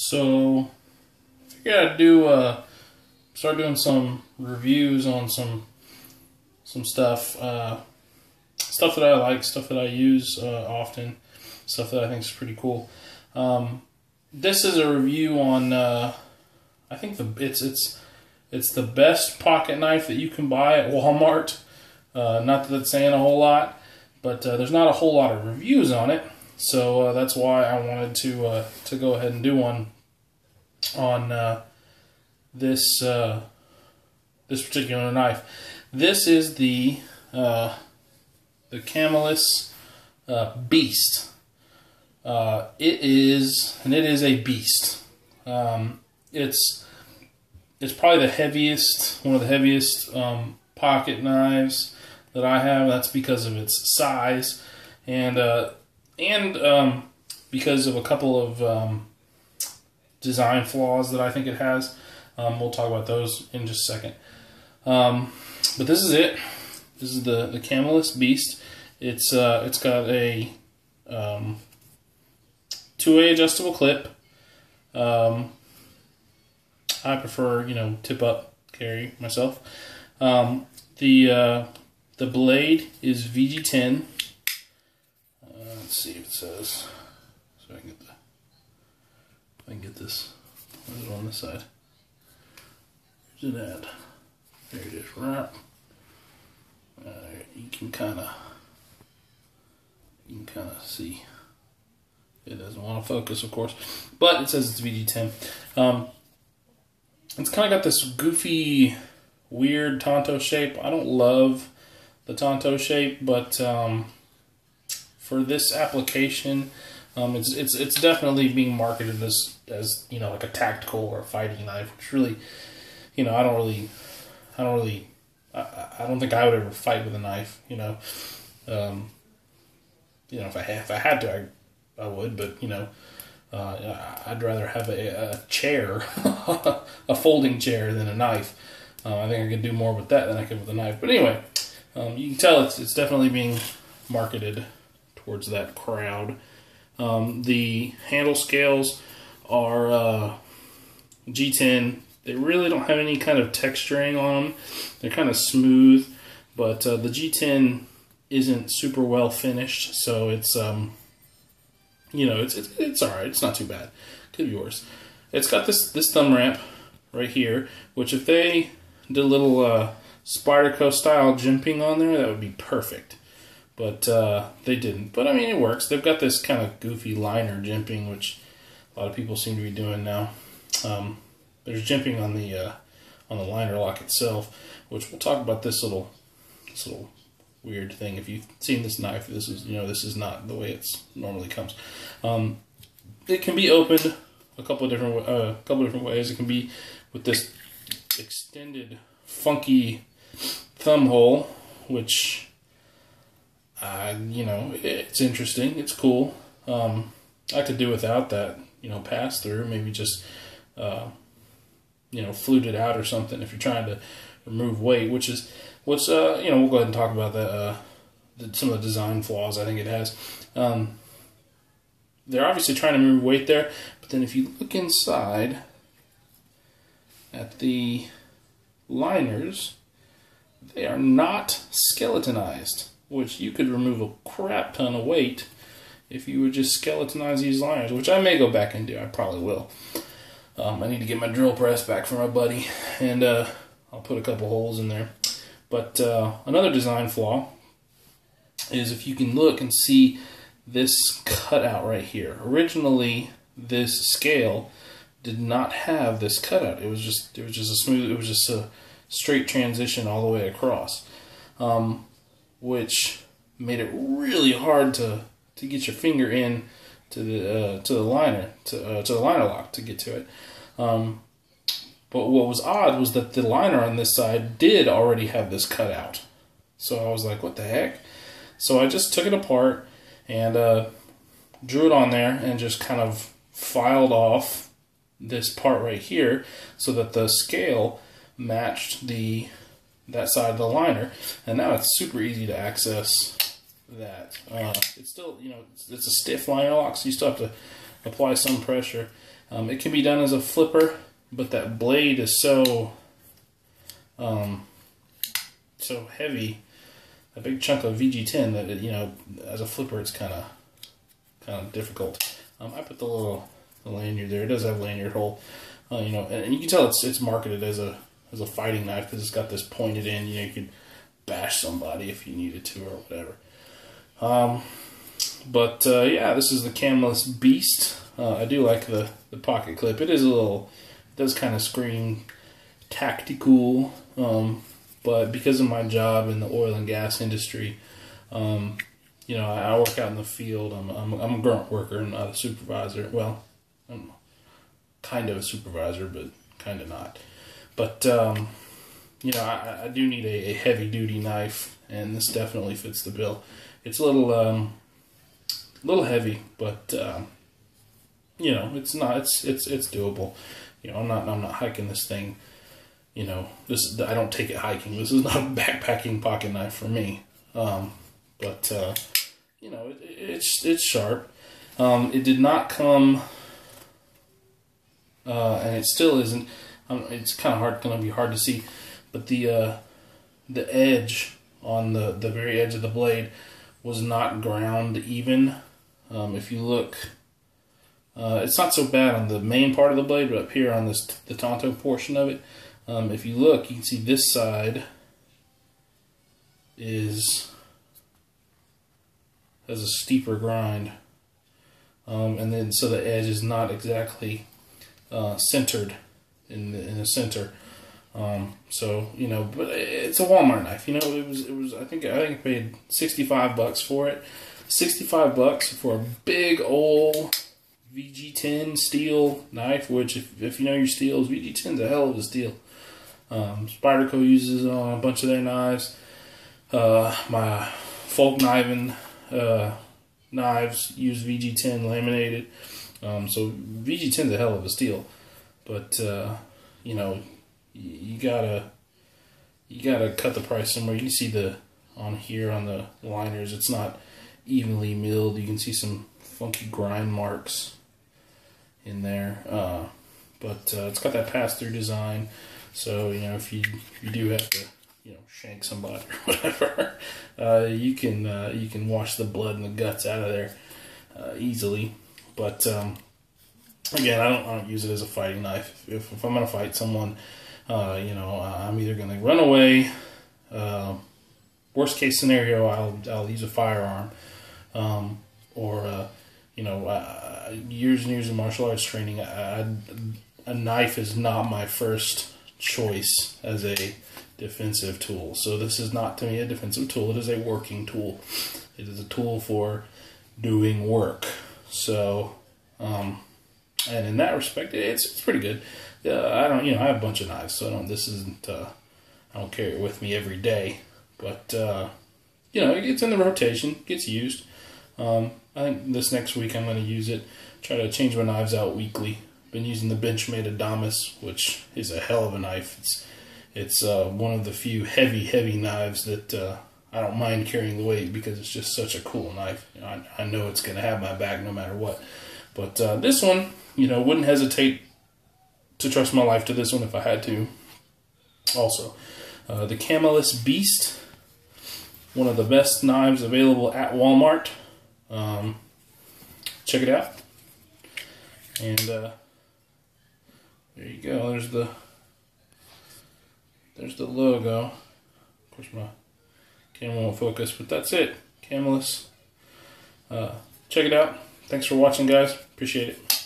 So, I figured I'd do start doing some reviews on some stuff, stuff that I like, stuff that I use often, stuff that I think is pretty cool. This is a review on I think it's the best pocket knife that you can buy at Walmart. Not that that's saying a whole lot, but there's not a whole lot of reviews on it. So that's why I wanted to go ahead and do one on this particular knife. This is the Camillus Beast. It is a beast. It's probably the heaviest, one of the heaviest pocket knives that I have. That's because of its size and because of a couple of design flaws that I think it has. We'll talk about those in just a second. But this is it. This is the Camillus Beast. It's got a 2-way adjustable clip. I prefer, tip up carry myself. The blade is VG10. Let's see if it says. So I can get this. What is it on this side? Where's it at? There it is, right. You can kind of see. It doesn't want to focus, of course, but it says it's VG10. It's kind of got this goofy, weird Tonto shape. I don't love the Tonto shape, but for this application, it's definitely being marketed as like a tactical or a fighting knife, which really, I don't think I would ever fight with a knife. If I had to, I would, but I'd rather have a chair, a folding chair, than a knife. I think I could do more with that than I could with a knife. But anyway, you can tell it's definitely being marketed towards that crowd. The handle scales are G10. They really don't have any kind of texturing on them. They're kind of smooth, but the G10 isn't super well finished, so it's it's all right. It's not too bad. Could be worse. It's got this thumb ramp right here, which if they did a little Spyderco style jimping on there, that would be perfect. But they didn't. But I mean, it works. They've got this kind of goofy liner jimping, which a lot of people seem to be doing now. There's jimping on the liner lock itself, which we'll talk about this little weird thing. If you've seen this knife, this is not the way it normally comes. It can be opened a couple of different ways. It can be with this extended, funky thumb hole, which it's interesting. It's cool. I could do without that, pass through. Maybe just flute it out or something if you're trying to remove weight, we'll go ahead and talk about some of the design flaws I think it has. They're obviously trying to remove weight there, but then if you look inside at the liners, they are not skeletonized, which you could remove a crap ton of weight if you would just skeletonize these liners, which I may go back and do. I probably will. I need to get my drill press back from my buddy, and I'll put a couple holes in there. But another design flaw is if you can look and see this cutout right here. Originally, this scale did not have this cutout. It was just a straight transition all the way across, which made it really hard to get your finger in to the liner lock to get to it. But what was odd was that the liner on this side did already have this cut out. So I was like, what the heck? So I just took it apart and drew it on there and just kind of filed off this part right here so that the scale matched that side of the liner. And now it's super easy to access that. It's still, it's a stiff liner lock, so you still have to apply some pressure. It can be done as a flipper, but that blade is so heavy, a big chunk of VG10, that it, as a flipper it's kind of difficult. I put the lanyard there. It does have a lanyard hole, and you can tell it's marketed as a fighting knife because it's got this pointed end. You could bash somebody if you needed to or whatever. Yeah, this is the Camillus Beast. I do like the pocket clip. It does kind of scream tactical, but because of my job in the oil and gas industry, I work out in the field. I'm a grunt worker, not a supervisor. Well, I'm kind of a supervisor, but kind of not. But I do need a heavy duty knife, and this definitely fits the bill. It's a little heavy, but it's not. It's doable. I'm not hiking this thing. I don't take it hiking. This is not a backpacking pocket knife for me. It's sharp. It did not come, and it still isn't. It's kind of going to be hard to see, but the edge on the very edge of the blade was not ground even. If you look, it's not so bad on the main part of the blade, but up here on the Tonto portion of it, if you look, you can see this side has a steeper grind, and then so the edge is not exactly centered in the center. But it's a Walmart knife. It was. I think I paid $65 for it. $65 for a big old VG10 steel knife. Which, if you know your steels, VG10's a hell of a steel. Spyderco uses it on a bunch of their knives. My folk kniving knives use VG10 laminated. So VG10's a hell of a steel. But you gotta cut the price somewhere. You can see on the liners, it's not evenly milled. You can see some funky grind marks in there. But it's got that pass-through design. So if you do have to shank somebody or whatever, you can wash the blood and the guts out of there easily. But again, I don't use it as a fighting knife. If I'm gonna fight someone, I'm either gonna run away. Worst case scenario, I'll use a firearm, years and years of martial arts training. A knife is not my first choice as a defensive tool. So this is not to me a defensive tool. It is a working tool. It is a tool for doing work. So. And in that respect, it's pretty good. I have a bunch of knives, so I don't carry it with me every day. But it gets in the rotation, gets used. I think this next week I'm going to use it. Try to change my knives out weekly. Been using the Benchmade Adamas, which is a hell of a knife. It's one of the few heavy knives that I don't mind carrying the weight because it's just such a cool knife. I know it's going to have my back no matter what. But this one, wouldn't hesitate to trust my life to this one if I had to. Also, the Camillus Beast, one of the best knives available at Walmart. Check it out. And there you go. There's the logo. Of course, my camera won't focus, but that's it. Camillus. Check it out. Thanks for watching, guys. Appreciate it.